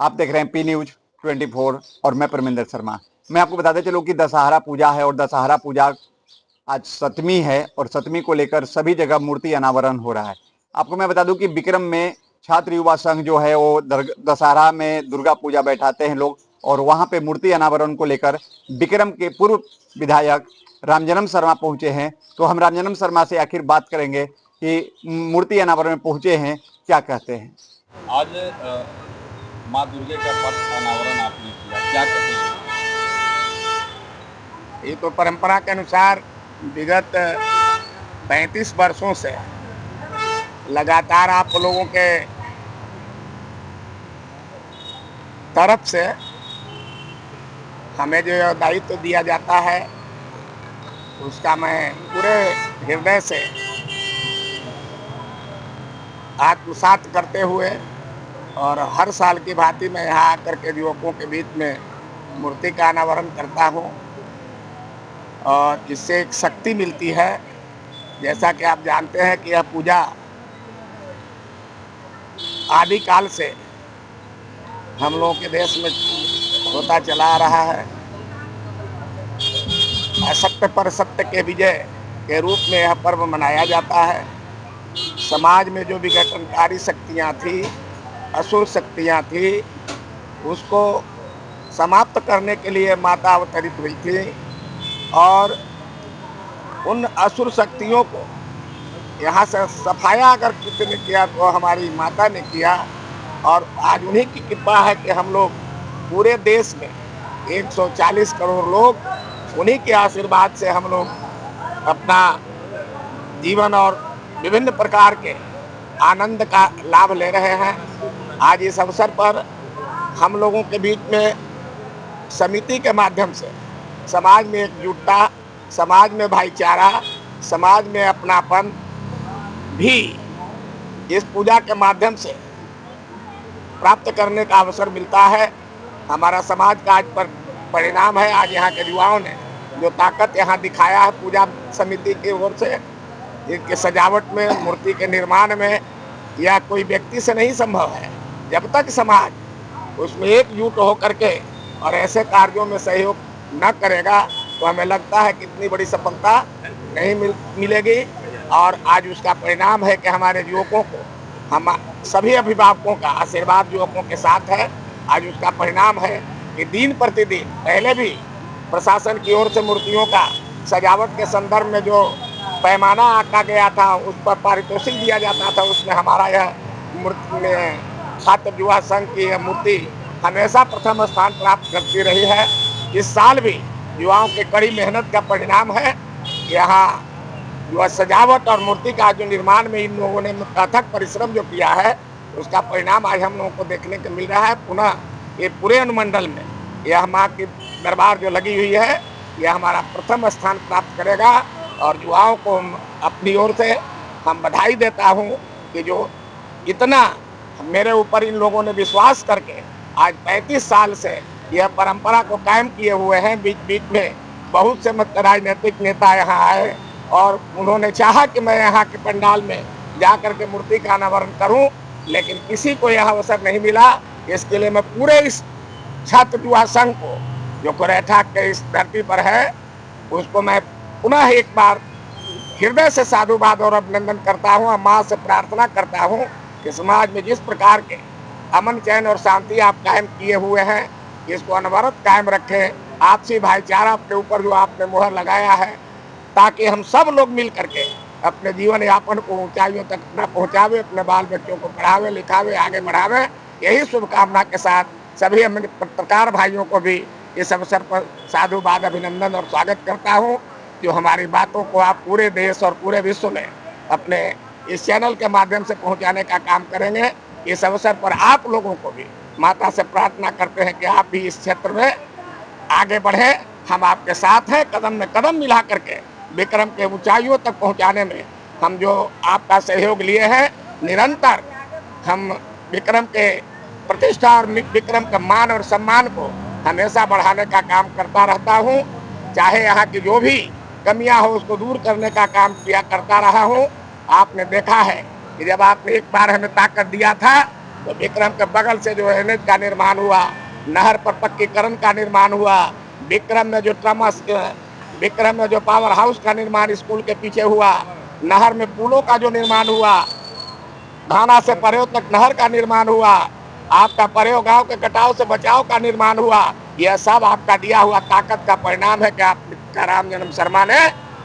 आप देख रहे हैं पी न्यूज 24 और मैं परमिंदर शर्मा। मैं आपको बताते चलूं कि दशहरा पूजा है और दशहरा पूजा आज सतमी है और सतमी को लेकर सभी जगह मूर्ति अनावरण हो रहा है। आपको मैं बता दूं कि विक्रम में छात्र युवा संघ जो है वो दशहरा में दुर्गा पूजा बैठाते हैं लोग, और वहां पे मूर्ति अनावरण को लेकर विक्रम के पूर्व विधायक रामजन्म शर्मा पहुंचे हैं। तो हम रामजन्म शर्मा से आखिर बात करेंगे कि मूर्ति अनावरण में पहुंचे हैं, क्या कहते हैं। आज माँ दुर्गे का पट अनावरण आपने किया, क्या कहेंगे? ये तो परंपरा के अनुसार विगत 35 वर्षों से लगातार आप लोगों के तरफ से हमें जो दायित्व दिया जाता है उसका मैं पूरे हृदय से आत्मसात करते हुए और हर साल की भांति मैं यहाँ आकर के युवकों के बीच में मूर्ति का अनावरण करता हूँ और इससे एक शक्ति मिलती है। जैसा कि आप जानते हैं कि यह पूजा आदिकाल से हम लोगों के देश में होता चला आ रहा है। असत्य पर सत्य के विजय के रूप में यह पर्व मनाया जाता है। समाज में जो विघटनकारी शक्तियाँ थी, असुर शक्तियाँ थी, उसको समाप्त करने के लिए माता अवतरित हुई थी और उन असुर शक्तियों को यहाँ से सफाया अगर किसी ने किया तो हमारी माता ने किया। और आज उन्हीं की कृपा है कि हम लोग पूरे देश में 140 करोड़ लोग उन्हीं के आशीर्वाद से हम लोग अपना जीवन और विभिन्न प्रकार के आनंद का लाभ ले रहे हैं। आज इस अवसर पर हम लोगों के बीच में समिति के माध्यम से समाज में एकजुटता, समाज में भाईचारा, समाज में अपनापन भी इस पूजा के माध्यम से प्राप्त करने का अवसर मिलता है। हमारा समाज का आज पर परिणाम है। आज यहाँ के युवाओं ने जो ताकत यहाँ दिखाया है पूजा समिति की ओर से, इनके सजावट में, मूर्ति के निर्माण में, यह कोई व्यक्ति से नहीं संभव है। जब तक समाज उसमें एकजुट होकर के और ऐसे कार्यों में सहयोग न करेगा तो हमें लगता है कि इतनी बड़ी सफलता नहीं मिलेगी। और आज उसका परिणाम है कि हमारे युवकों को, हम सभी अभिभावकों का आशीर्वाद युवकों के साथ है। आज उसका परिणाम है कि दिन प्रतिदिन, पहले भी प्रशासन की ओर से मूर्तियों का सजावट के संदर्भ में जो पैमाना आंका गया था उस पर पारितोषिक दिया जाता था, उसमें हमारा यह मूर्ति में छात्र युवा संघ की यह मूर्ति हमेशा प्रथम स्थान प्राप्त करती रही है। इस साल भी युवाओं की कड़ी मेहनत का परिणाम है। यहाँ जो सजावट और मूर्ति का जो निर्माण में इन लोगों ने अथक परिश्रम जो किया है उसका परिणाम आज हम लोगों को देखने को मिल रहा है। पुनः ये पूरे अनुमंडल में यह माँ की दरबार जो लगी हुई है यह हमारा प्रथम स्थान प्राप्त करेगा। और युवाओं को अपनी ओर से हम बधाई देता हूँ कि जो इतना मेरे ऊपर इन लोगों ने विश्वास करके आज 35 साल से यह परंपरा को कायम किए हुए हैं। बीच बीच में बहुत से राजनीतिक नेता यहाँ आए और उन्होंने चाहा कि मैं यहाँ के पंडाल में जा कर के मूर्ति का अनावरण करूं, लेकिन किसी को यह अवसर नहीं मिला। इसके लिए मैं पूरे इस छात्र युवा संघ को जो कुरेठा के इस धरती पर है उसको मैं पुनः एक बार हृदय से साधुवाद और अभिनंदन करता हूँ और माँ से प्रार्थना करता हूँ कि समाज में जिस प्रकार के अमन, चैन और शांति आप कायम किए हुए हैं इसको अनवरत कायम रखें। आपसी भाईचारा अपने ऊपर जो आपने मुहर लगाया है ताकि हम सब लोग मिल करके अपने जीवन यापन को ऊंचाइयों तक अपना पहुँचावे, अपने बाल बच्चों को पढ़ावे लिखावे, आगे बढ़ावे। यही शुभकामना के साथ सभी अपने पत्रकार भाइयों को भी इस अवसर पर साधुवाद, अभिनंदन और स्वागत करता हूँ। जो हमारी बातों को आप पूरे देश और पूरे विश्व में अपने इस चैनल के माध्यम से पहुँचाने का काम करेंगे। इस अवसर पर आप लोगों को भी माता से प्रार्थना करते हैं कि आप भी इस क्षेत्र में आगे बढ़े। हम आपके साथ हैं। कदम में कदम मिला करके विक्रम के ऊंचाइयों तक पहुंचाने में हम जो आपका सहयोग लिए हैं, निरंतर हम विक्रम के प्रतिष्ठा और विक्रम का मान और सम्मान को हमेशा बढ़ाने का काम करता रहता हूं। चाहे यहाँ की जो भी कमियां हो उसको दूर करने का काम किया करता रहा हूं। आपने देखा है कि जब आपने एक बार हमें ताकत दिया था तो विक्रम के बगल से जो एनएच का निर्माण हुआ, नहर पर पक्कीकरण का निर्माण हुआ, विक्रम में जो विक्रम में जो पावर हाउस का निर्माण स्कूल के पीछे हुआ, नहर में पुलों का जो निर्माण हुआ, घाना से परेव तक नहर का निर्माण हुआ, आपका परेव गांव के कटाव से बचाव का निर्माण हुआ। यह सब आपका दिया हुआ ताकत का परिणाम है कि आप राम जन्म शर्मा ने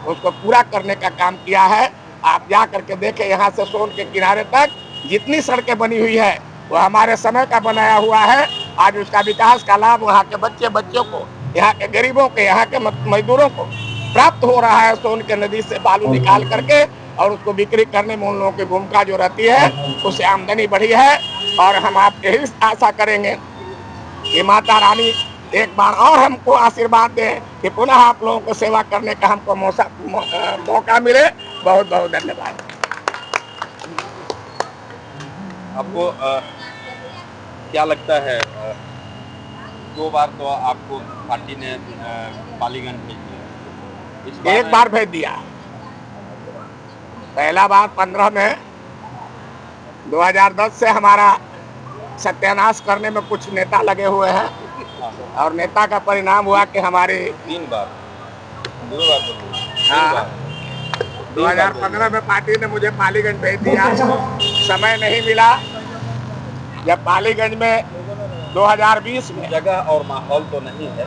उसको पूरा करने का काम किया है। आप जा करके देखें, यहाँ से सोन के किनारे तक जितनी सड़कें बनी हुई है वो हमारे समय का बनाया हुआ है। आज उसका विकास का लाभ वहाँ के बच्चों को, यहाँ के गरीबों के, यहाँ के मजदूरों को प्राप्त हो रहा है। सोन के नदी से बालू निकाल करके और उसको बिक्री करने में उन लोगों की भूमिका जो रहती है, उससे आमदनी बढ़ी है। और हम आपके ही आशा करेंगे कि माता रानी एक बार और हमको आशीर्वाद दें कि पुनः आप लोगों को सेवा करने का हमको मौका मिले। बहुत बहुत धन्यवाद। आपको क्या लगता है, 2 बार तो आपको पार्टी ने पालीगंज भेज दिया, इस एक बार भेज दिया। पहला बार 15 में 2010 से हमारा सत्यानाश करने में कुछ नेता लगे हुए हैं और नेता का परिणाम हुआ कि हमारे 3 बार 2 बार तो हाँ 2015 में पार्टी ने मुझे पालीगंज भेज दिया। समय नहीं मिला। जब पालीगंज में 2020 में जगह और माहौल तो नहीं है,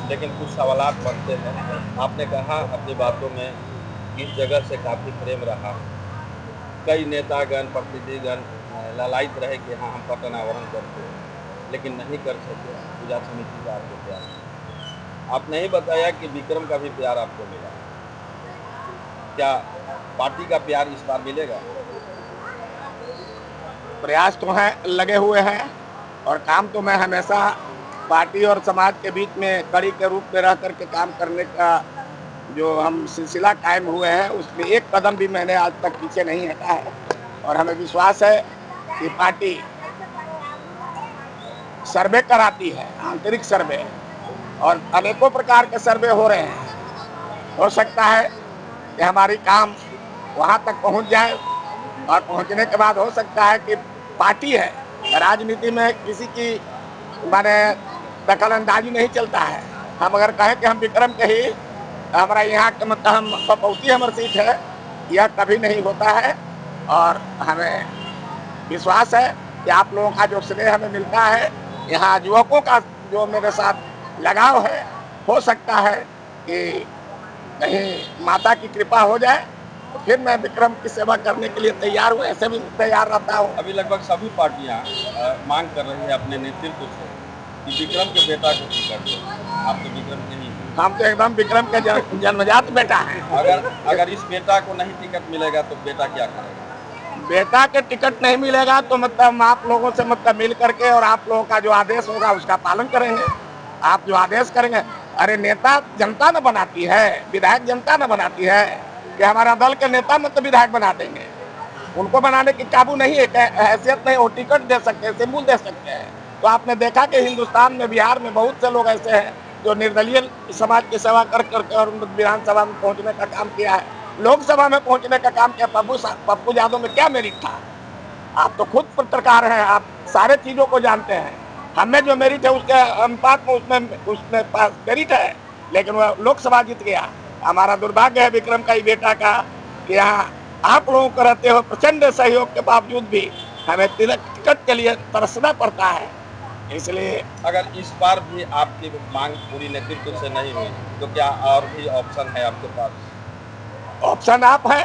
लेकिन कुछ सवालात बनते हैं। आपने कहा अपनी बातों में इस जगह से काफ़ी प्रेम रहा। कई नेतागण, प्रतिनिधिगण ललायित रहे कि हाँ हम पट अनावरण करते हैं, लेकिन नहीं कर सके पूजा समिति का आपको प्यार। आपने ही बताया कि विक्रम का भी प्यार आपको मिला। क्या पार्टी का प्यार इस बार मिलेगा? प्रयास तो है, लगे हुए हैं और काम तो मैं हमेशा पार्टी और समाज के बीच में कड़ी के रूप में रह करके काम करने का जो हम सिलसिला कायम हुए हैं, उसमें एक कदम भी मैंने आज तक पीछे नहीं हटा है। और हमें विश्वास है कि पार्टी सर्वे कराती है, आंतरिक सर्वे, और अनेकों प्रकार के सर्वे हो रहे हैं। हो सकता है कि हमारी काम वहाँ तक पहुँच जाए और पहुँचने के बाद हो सकता है कि पार्टी है, राजनीति में किसी की माने दखल अंदाजी नहीं चलता है। हम अगर कहें कि हम विक्रम के ही, हमारा यहाँ के मतलब हम पपौती हमारी सीट है, यह कभी नहीं होता है। और हमें विश्वास है कि आप लोगों का जो स्नेह हमें मिलता है, यहाँ युवकों का जो मेरे साथ लगाव है, हो सकता है कि कहीं माता की कृपा हो जाए तो फिर मैं विक्रम की सेवा करने के लिए तैयार हूँ। ऐसे भी तैयार रहता हूँ। अभी लगभग सभी पार्टियां मांग कर रही है अपने नेतृत्व से कि विक्रम के बेटा को टिकट दो। आप तो विक्रम के नहीं, हम तो एकदम विक्रम के जन्मजात बेटा है। अगर इस बेटा को नहीं टिकट मिलेगा तो बेटा क्या करेगा? बेटा के टिकट नहीं मिलेगा तो मतलब हम आप लोगों से मतलब मिल करके और आप लोगों का जो आदेश होगा उसका पालन करेंगे। आप जो आदेश करेंगे, अरे नेता जनता न बनाती है, विधायक जनता न बनाती है कि हमारा दल के नेता मतलब विधायक बना देंगे। उनको बनाने की काबू नहीं है, हैसियत नहीं, वो टिकट दे सकते हैं, सिंबल दे सकते हैं। तो आपने देखा कि हिंदुस्तान में, बिहार में बहुत से लोग ऐसे हैं जो निर्दलीय समाज की सेवा कर करके और विधानसभा में पहुंचने का काम किया है, लोकसभा में पहुंचने का काम किया। पप्पू यादव में क्या मेरिट था? आप तो खुद पत्रकार हैं, आप सारे चीजों को जानते हैं। हमें जो मेरिट है उसके अनुपात में उसमें पास मेरिट है, लेकिन वह लोकसभा जीत गया। हमारा दुर्भाग्य है विक्रम का ही बेटा का कि यहाँ आप लोगों को रहते हो प्रचंड सहयोग के बावजूद भी हमें टिकट के लिए तरसना पड़ता है। इसलिए अगर इस बार भी आपकी मांग पूरी नेतृत्व से नहीं हुई तो क्या और भी ऑप्शन है आपके पास? ऑप्शन आप है,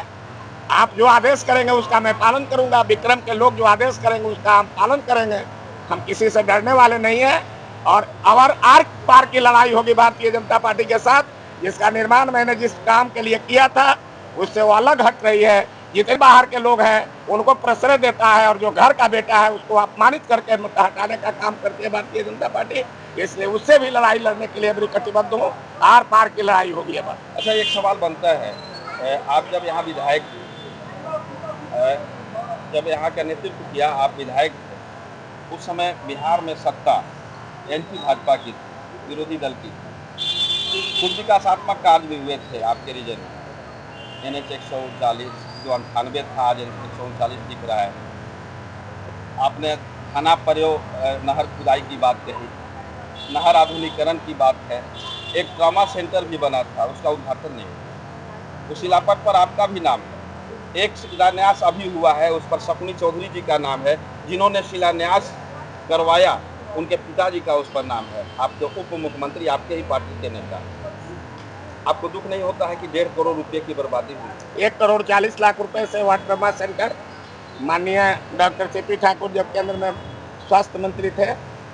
आप जो आदेश करेंगे उसका मैं पालन करूंगा। विक्रम के लोग जो आदेश करेंगे उसका हम पालन करेंगे। हम किसी से डरने वाले नहीं है। और आर पार की लड़ाई होगी भारतीय जनता पार्टी के साथ, जिसका निर्माण मैंने जिस काम के लिए किया था उससे वो अलग हट रही है। जितने बाहर के लोग हैं उनको प्रश्रय देता है और जो घर का बेटा है उसको अपमानित करके हटाने का काम करती है भारतीय जनता पार्टी। इसलिए उससे भी लड़ाई लड़ने के लिए प्रतिबद्ध हूँ। आर पार की लड़ाई होगी अब। अच्छा, एक सवाल बनता है, आप जब यहाँ विधायक जब यहाँ का नेतृत्व किया, आप विधायक थे, उस समय बिहार में सत्ता एंटी भाजपा की थी, विरोधी दल की। कुछ विकासात्मक कार्य भी हुए थे आपके रीजन में, NH 139 जो 98 था आज 139 दिख रहा है। आपने थाना नहर खुदाई की बात कही, नहर आधुनिकीकरण की बात है, एक ट्रॉमा सेंटर भी बना था, उसका उद्घाटन नहीं हुआ। उस शिलापट पर आपका भी नाम है। एक शिलान्यास अभी हुआ है, उस पर शकुनी चौधरी जी का नाम है, जिन्होंने शिलान्यास करवाया, उनके पिताजी का उस पर नाम है। आपके उप मुख्यमंत्री आपके ही पार्टी के नेता। आपको दुख नहीं होता है कि 1.5 करोड़ रुपए की बर्बादी हुई? 1,40,00,000 रुपए से हुआ ट्रॉमा सेंटर। माननीय डॉक्टर सीपी ठाकुर जब केंद्र में स्वास्थ्य मंत्री थे,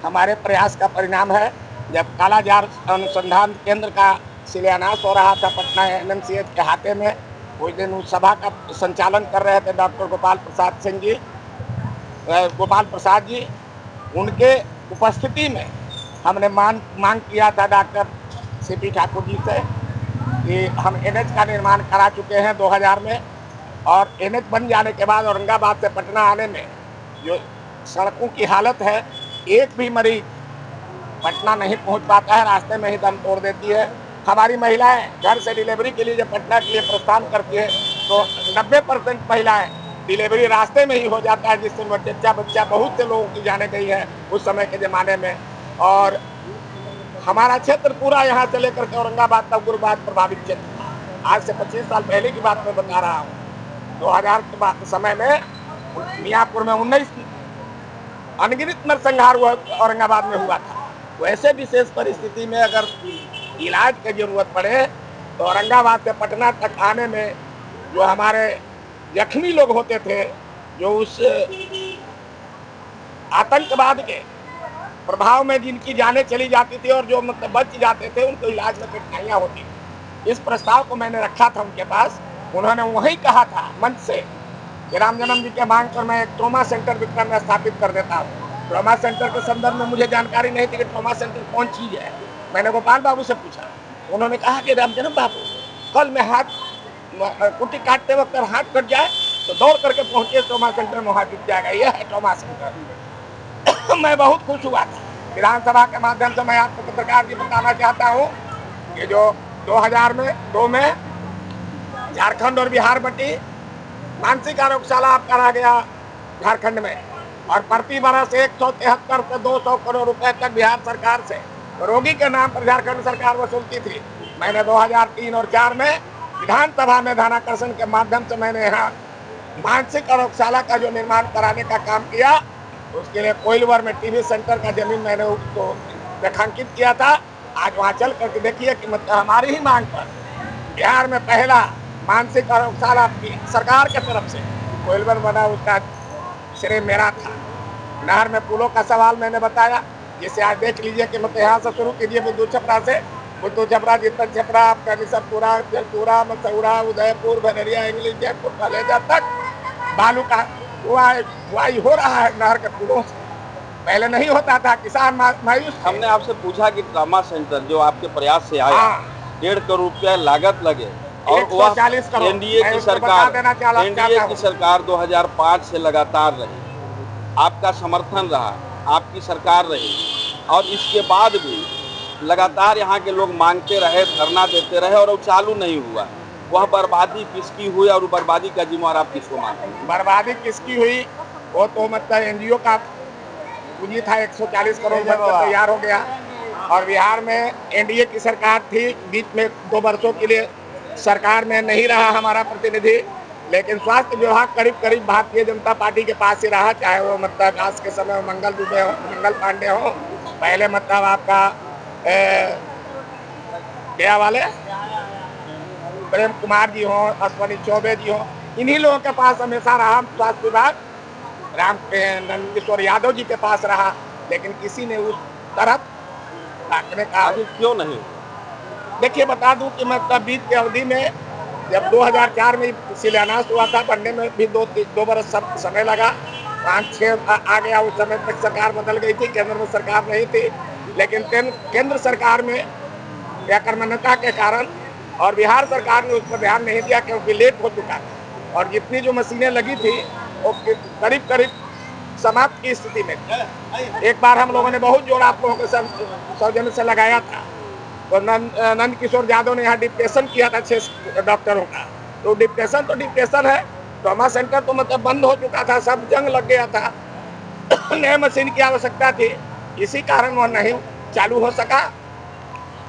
हमारे प्रयास का परिणाम है। जब कालाजार अनुसंधान केंद्र का शिलान्यास हो रहा था पटना एनएमसीएच के हाथे में, उस दिन उस सभा का संचालन कर रहे थे डॉक्टर गोपाल प्रसाद जी। उनके उपस्थिति में हमने मांग किया था डॉक्टर सीपी ठाकुर जी से कि हम एनएच का निर्माण करा चुके हैं 2000 में, और एनएच बन जाने के बाद औरंगाबाद से पटना आने में जो सड़कों की हालत है, एक भी मरीज पटना नहीं पहुंच पाता है, रास्ते में ही दम तोड़ देती है। हमारी महिलाएं घर से डिलीवरी के लिए जब पटना के लिए प्रस्थान करती है तो 90% महिलाएं डिलीवरी रास्ते में ही हो जाता है, जिससे बच्चा बहुत से लोगों की जाने गई है उस समय के ज़माने में। और हमारा क्षेत्र पूरा यहाँ से लेकर के औरंगाबाद तक गुरुबाद प्रभावित क्षेत्र था। आज से 25 साल पहले की बात मैं बता रहा हूँ। 2000 के समय में मियाँपुर में 19 अनगिनत नरसंहार औरंगाबाद में हुआ था। वैसे विशेष परिस्थिति में अगर इलाज की जरूरत पड़े तो औरंगाबाद से पटना तक आने में जो हमारे जख्मी लोग होते थे, जो उस आतंकवाद के प्रभाव में जिनकी जानें चली जाती थी और जो मतलब बच जाते थे, उनको इलाज में कठिनाइयाँ होती थी। इस प्रस्ताव को मैंने रखा था उनके पास। उन्होंने वही कहा था मंच से कि राम जन्म जी के मांग पर मैं एक ट्रॉमा सेंटर विक्रम में स्थापित कर देता हूँ। ट्रॉमा सेंटर के संदर्भ में मुझे जानकारी नहीं थी कि ट्रॉमा सेंटर कौन चीज़ है। मैंने गोपाल बाबू से पूछा, उन्होंने कहा कि राम जन्म बाबू, कल में कुट्टी काटते वक्त हाथ कट जाए तो दौड़ करके पहुंचे ट्रॉमा सेंटर में, वहाँ जुट जाएगा। यह है ट्रॉमा सेंटर। मैं बहुत खुश हुआ था। विधानसभा के माध्यम से मैं आपको पत्रकार जी बताना चाहता हूँ कि जो 2002 में झारखंड और बिहार बटी, मानसिक आरोग्यशाला आपका रह गया झारखंड में, और प्रति बरस 173 से 200 करोड़ रुपए तक बिहार सरकार से रोगी के नाम पर झारखंड सरकार वसूलती थी। मैंने 2003 और 4 में विधानसभा में ध्यानाकर्षण के माध्यम से मैंने यहाँ मानसिक आरोग्यशाला का जो निर्माण कराने का काम किया। उसके लिए कोइलवर में टीबी सेंटर का जमीन मैंने उसको रेखांकित किया था। आज वहाँ चल करके देखिए कि मतलब हमारी ही मांग पर बिहार में पहला मानसिक आरोग्यशाला सरकार की तरफ से कोइलवर बना, उसका श्रेय मेरा था। नहर में पुलों का सवाल मैंने बताया, जिसे आज देख लीजिए कि मतलब यहाँ से शुरू कीजिए बुद्धू छपरा से, बुद्धू छपरा, जितना छपरा, आपका निसरपुरा, जलपुरा, मसौरा, उदयपुर, भदरिया, इंग्लिश, जयपुर, कलेजा तक बालू का बुआई हो रहा है नहर के पुलों से। पहले नहीं होता था, किसान मायूस थे। हमने आपसे पूछा कि ट्रॉमा सेंटर जो आपके प्रयास से आया, 1.5 करोड़ रुपया लागत लगे, और वह एनडीए की सरकार 2005 से लगातार रही, आपका समर्थन रहा, आपकी सरकार रही, और इसके बाद भी लगातार यहाँ के लोग मांगते रहे, धरना देते रहे, और वो चालू नहीं हुआ। वह बर्बादी किसकी हुई, और बर्बादी का जिम्मेवार आप किसको मानते हैं? बर्बादी किसकी हुई, वो तो मतलब एनजीओ का पूंजी था, 140 करोड़ तैयार हो गया। और बिहार में एनडीए की सरकार थी, बीच में 2 वर्षों के लिए सरकार में नहीं रहा हमारा प्रतिनिधि, लेकिन स्वास्थ्य विभाग करीब करीब भारतीय जनता पार्टी के पास ही रहा। चाहे वो मतलब आज के समय मंगल दुबे हो, मंगल पांडे हो, पहले मतलब आपका क्या वाले प्रेम कुमार जी हो, अश्वनी चौबे जी हो, इन्हीं लोगों के पास हमेशा रहा स्वास्थ्य विभाग। नंद किशोर यादव जी के पास रहा, लेकिन किसी ने उस तरफ ताकने का क्यों नहीं? देखिए बता दूं कि मतलब बीच की अवधि में जब 2004 में शिलान्यास हुआ था, बनने में भी 2 बरस समय लगा, 5-6 आ गया। उस समय तक सरकार बदल गई थी, केंद्र में सरकार नहीं थी, लेकिन केंद्र सरकार में अकर्मण्यता के कारण और बिहार सरकार ने उस पर ध्यान नहीं दिया, क्योंकि लेट हो चुका था, और जितनी जो मशीनें लगी थी वो करीब करीब समाप्त की स्थिति में थी। एक बार हम लोगों ने बहुत जोर आप लोगों के सौजन्य से लगाया था, तो नंद किशोर यादव ने यहाँ डिप्टेशन किया था 6 डॉक्टरों का। तो डिप्टेशन है, ट्रॉमा सेंटर तो मतलब बंद हो चुका था, सब जंग लग गया था। नए मशीन की आवश्यकता थी, इसी कारण वह नहीं चालू हो सका।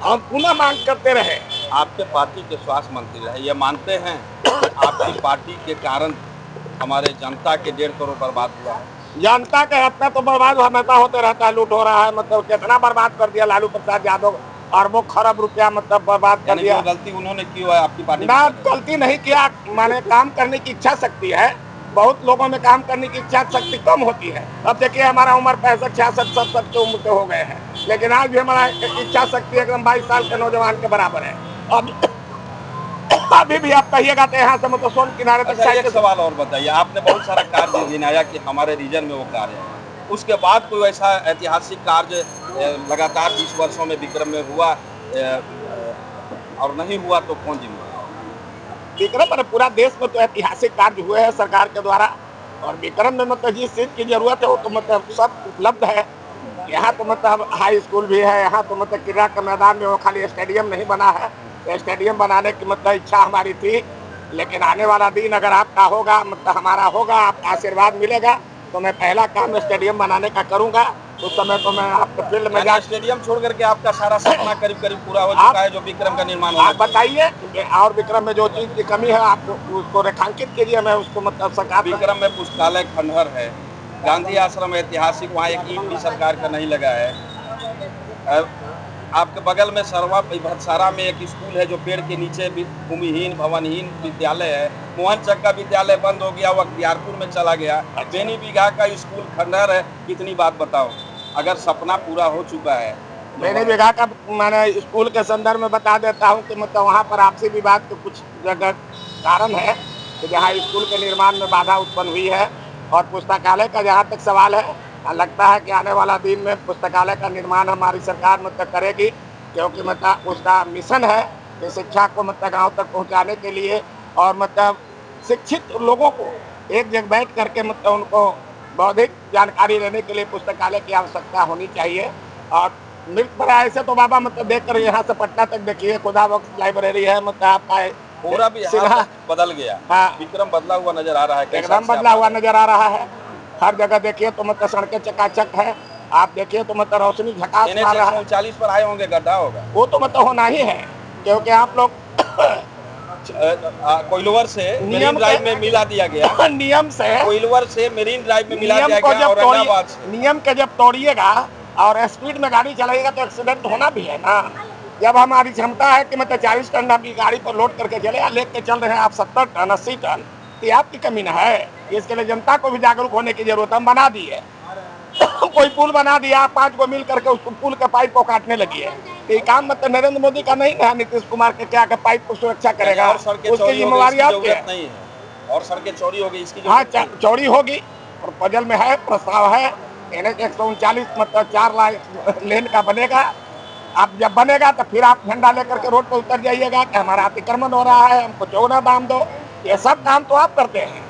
हम पुनः मांग करते रहे। आपके पार्टी के स्वास्थ्य मंत्री रहे, ये मानते हैं कि आपकी पार्टी के कारण हमारे जनता के 1.5 करोड़ बर्बाद हुआ है? जनता का इतना तो बर्बाद हमेशा होते रहता है, लूट हो रहा है। मतलब कितना बर्बाद कर दिया लालू प्रसाद यादव, अरबों खरब रुपया मतलब बर्बाद कर यानी दिया। जो गलती उन्होंने की हुआ है आपकी पार्टी ना में? गलती नहीं किया, माने काम करने की इच्छा शक्ति है। बहुत लोगों में काम करने की इच्छा शक्ति कम होती है। अब देखिए हमारा उम्र 65, 66, 67 की उम्र के हो गए हैं, लेकिन आज भी हमारा इच्छा शक्ति एकदम 22 साल के नौजवान के बराबर है। अब अभी भी आप कहिएगा तो यहाँ से मतलब सोन किनारे तक अच्छा, एक साइकिल। सवाल और बताइए, आपने बहुत सारा कार्य गिनाया कि हमारे रीजन में वो कार्य है, उसके बाद कोई ऐसा ऐतिहासिक कार्य लगातार 20 वर्षों में विक्रम में हुआ और नहीं हुआ तो कौन जिम्मेदार? विक्रम पर पूरा देश में तो ऐतिहासिक कार्य हुए हैं सरकार के द्वारा, और विक्रम में मतलब जिस चीज की जरूरत है वो तो मतलब सब उपलब्ध है। यहाँ तो मतलब हाई स्कूल भी है, यहाँ तो मतलब क्रीड़ा के मैदान में वो खाली स्टेडियम नहीं बना है। तो स्टेडियम बनाने की मतलब इच्छा हमारी थी, लेकिन आने वाला दिन अगर आपका होगा मतलब हमारा होगा, आपका आशीर्वाद मिलेगा, तो मैं पहला काम स्टेडियम बनाने का करूंगा। उस समय तो मैं आपके फील्ड में जा। स्टेडियम छोड़ करके आपका सारा सपना करीब करीब पूरा हो चुका है, जो विक्रम का निर्माण होना आप बताइए और विक्रम में जो चीज की कमी है आप उसको रेखांकित कीजिए, मैं उसको मतलब सरकार विक्रम में पुस्तकालय खंडहर है, गांधी आश्रम ऐतिहासिक, वहाँ एक ईंट भी सरकार का नहीं लगा है। आपके बगल में सरवा भटसारा में एक स्कूल है जो पेड़ के नीचे भूमिहीन भवनहीन विद्यालय है। मोहन चक का विद्यालय बंद हो गया, वो अख्तियारपुर में चला गया। बेनी बीघा का स्कूल खंडहर है। कितनी बात बताओ, अगर सपना पूरा हो चुका है। बेनी बीघा का मैंने स्कूल के संदर्भ में बता देता हूँ कि मतलब वहाँ पर आपसी विवाद के कुछ जगह कारण है कि जहाँ स्कूल के निर्माण में बाधा उत्पन्न हुई है। और पुस्तकालय का जहाँ तक सवाल है, लगता है कि आने वाला दिन में पुस्तकालय का निर्माण हमारी सरकार मतलब करेगी, क्योंकि मतलब उसका मिशन है कि शिक्षा को मतलब गाँव तक पहुँचाने के लिए और मतलब शिक्षित लोगों को एक जगह बैठ करके मतलब उनको बौद्धिक जानकारी लेने के लिए पुस्तकालय की आवश्यकता होनी चाहिए। और मिल्क बड़ा ऐसे तो बाबा मतलब देख कर यहाँ से पटना तक देखिए खुदा बख्श लाइब्रेरी है, मतलब आपका पूरा बिहार बदल गया। हाँ, विक्रम बदला हुआ नजर आ रहा है, एकदम बदला हुआ नजर आ रहा है। हर जगह देखिए तो मतलब सड़कें चकाचक है, आप देखिए तो मतलब रोशनी झकास मार रहा है। 40 पर आए होंगे, गड्ढा होगा वो तो मतलब होना ही है, क्योंकि आप लोग कोइलवर से मरीन ड्राइव में मिला दिया गया। नियम से कोइलवर से मरीन ड्राइव में मिला दिया गया औरंगाबाद से। नियम के जब तोड़िएगा और स्पीड में गाड़ी चलाइएगा तो एक्सीडेंट होना भी है ना। जब हमारी क्षमता है कि मतलब 40 टन आपकी गाड़ी पर लोड करके चले, लेके चल रहे हैं आप 70 टन 80 टन, तो आपकी कमी ना है। इसके लिए जनता को भी जागरूक होने की जरूरत, हम बना दी है। कोई पुल बना दिया, 5 को मिल करके उस पुल के पाइप को काटने लगी है। तो ये काम मतलब नरेंद्र मोदी का नहीं है, नीतीश कुमार के क्या पाइप को सुरक्षा करेगा, उसकी जिम्मेवारी आपकी है। और सड़कें चौड़ी होगी इसकी, हाँ चौड़ी होगी, और बजल में है, प्रस्ताव है। NH 139 मतलब 4 लेन का बनेगा। आप जब बनेगा तो फिर आप झंडा लेकर के रोड पर उतर जाइएगा कि हमारा अतिक्रमण हो रहा है, हमको चौगुना दाम दो। ये सब काम तो आप करते हैं,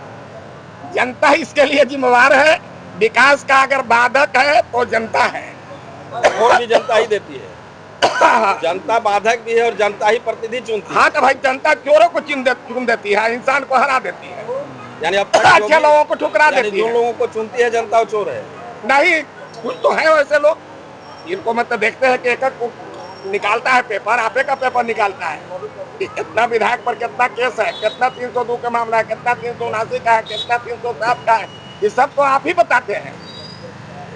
जनता इसके लिए जिम्मेवार है। विकास का अगर बाधक है तो जनता है, वोट भी जनता ही देती है। जनता बाधक भी है और जनता ही प्रतिनिधि चुनती है। हाँ तो भाई जनता चोरों को चुन देती है, इंसान को हरा देती है, यानी अब तक अच्छे लोगों को ठुकरा देती है। जो लोगों को चुनती है जनता वो चोर है नहीं, कुछ तो है वैसे लोग, इनको मतलब देखते हैं कि एक एक निकालता है पेपर, आपे का पेपर निकालता है, कितना विधायक पर कितना केस है, कितना 302 का मामला है, कितना 379 का है, कितना 307 का है, ये सब तो आप ही बताते हैं।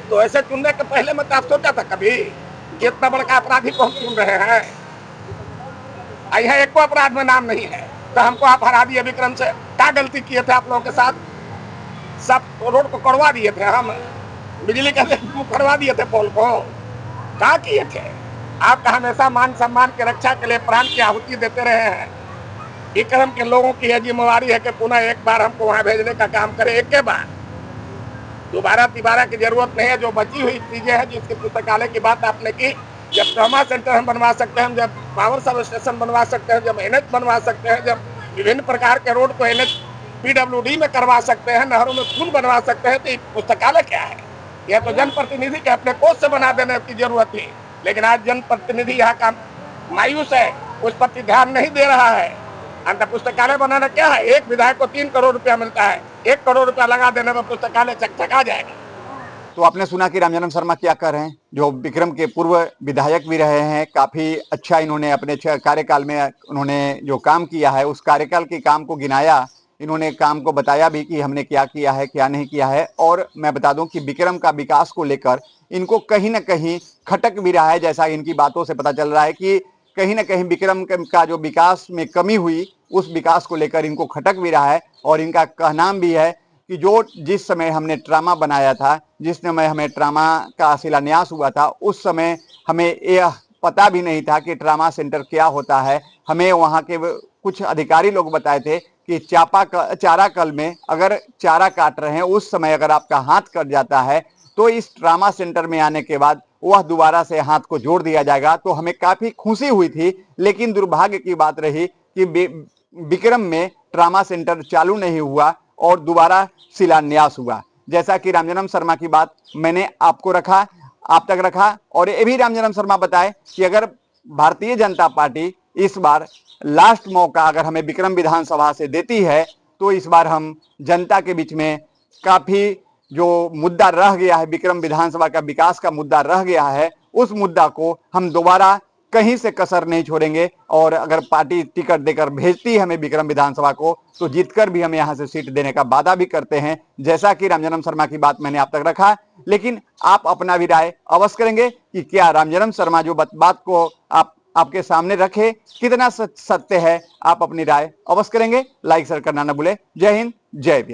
तो ऐसे चुनने के पहले मतलब आप सोचा था कभी कि इतना बड़का अपराधी को हम चुन रहे हैं? यहाँ एक को अपराध में नाम नहीं है, तो हमको आप हरा दिए विक्रम से। क्या गलती किए थे आप लोगों के साथ? सब रोड को कड़वा दिए थे, हम बिजली का करवा दिए थे पोल को, क्या किए थे? आपका हमेशा मान सम्मान की रक्षा के लिए प्राण की आहुति देते रहे हैं। विक्रम के लोगों की यह जिम्मेवारी है कि पुनः एक बार हमको वहां भेजने का काम करे, एक के बाद दोबारा तिबारा की जरूरत नहीं है। जो बची हुई चीजें हैं, जिसकी पुस्तकालय की बात आपने की, जब ट्रॉमा सेंटर हम बनवा सकते हैं, जब पावर सब स्टेशन बनवा सकते हैं, जब NH बनवा सकते हैं, जब विभिन्न प्रकार के रोड को NH PWD में करवा सकते हैं, नहरों में पुल बनवा सकते हैं, तो पुस्तकालय क्या है? यह तो जनप्रतिनिधि के अपने कोष से बना देने की जरूरत थी, लेकिन आज जनप्रतिनिधि यहाँ का मायूस है, उस पर ध्यान नहीं दे रहा है। अंत पुस्तकालय बनाना क्या है? एक विधायक को 3 करोड़ रुपया मिलता है, 1 करोड़ रुपया लगा देने में पुस्तकालय चकचका जाएगा। तो आपने सुना कि रामजन्म शर्मा क्या कर रहे हैं, जो विक्रम के पूर्व विधायक भी रहे हैं। काफी अच्छा इन्होंने अपने कार्यकाल में उन्होंने जो काम किया है, उस कार्यकाल के काम को गिनाया। इन्होंने काम को बताया भी कि हमने क्या किया है, क्या नहीं किया है। और मैं बता दूं कि विक्रम का विकास को लेकर इनको कहीं ना कहीं खटक भी रहा है। जैसा इनकी बातों से पता चल रहा है कि कहीं ना कहीं विक्रम का जो विकास में कमी हुई, उस विकास को लेकर इनको खटक भी रहा है। और इनका कहना भी है कि जो जिस समय हमने ट्रामा बनाया था, जिस समय हमें ट्रामा का शिलान्यास हुआ था, उस समय हमें यह पता भी नहीं था कि ट्रामा सेंटर क्या होता है। हमें वहाँ के कुछ अधिकारी लोग बताए थे कि चारा कल में अगर चारा काट रहे हैं, उस समय अगर आपका हाथ कट जाता है तो इस ट्रामा सेंटर में आने के बाद वह दोबारा से हाथ को जोड़ दिया जाएगा। तो हमें काफी खुशी हुई थी, लेकिन दुर्भाग्य की बात रही कि विक्रम में ट्रामा सेंटर चालू नहीं हुआ और दोबारा शिलान्यास हुआ। जैसा कि रामजन्म शर्मा की बात मैंने आपको रखा, आप तक रखा, और ये भी रामजन्म शर्मा बताए कि अगर भारतीय जनता पार्टी इस बार लास्ट मौका अगर हमें विक्रम विधानसभा से देती है, तो इस बार हम जनता के बीच में काफी जो मुद्दा रह गया है, विक्रम विधानसभा का विकास का मुद्दा रह गया है, उस मुद्दा को हम दोबारा कहीं से कसर नहीं छोड़ेंगे। और अगर पार्टी टिकट देकर भेजती है हमें विक्रम विधानसभा को, तो जीतकर भी हम यहां से सीट देने का वादा भी करते हैं। जैसा कि रामजन्म शर्मा की बात मैंने आप तक रखा, लेकिन आप अपना भी राय अवश्य करेंगे कि क्या रामजन्म शर्मा जो बात को आपके सामने रखे कितना सत्य है। आप अपनी राय अवश्य करेंगे। लाइक शेयर करना न भूले। जय हिंद, जय बिहार।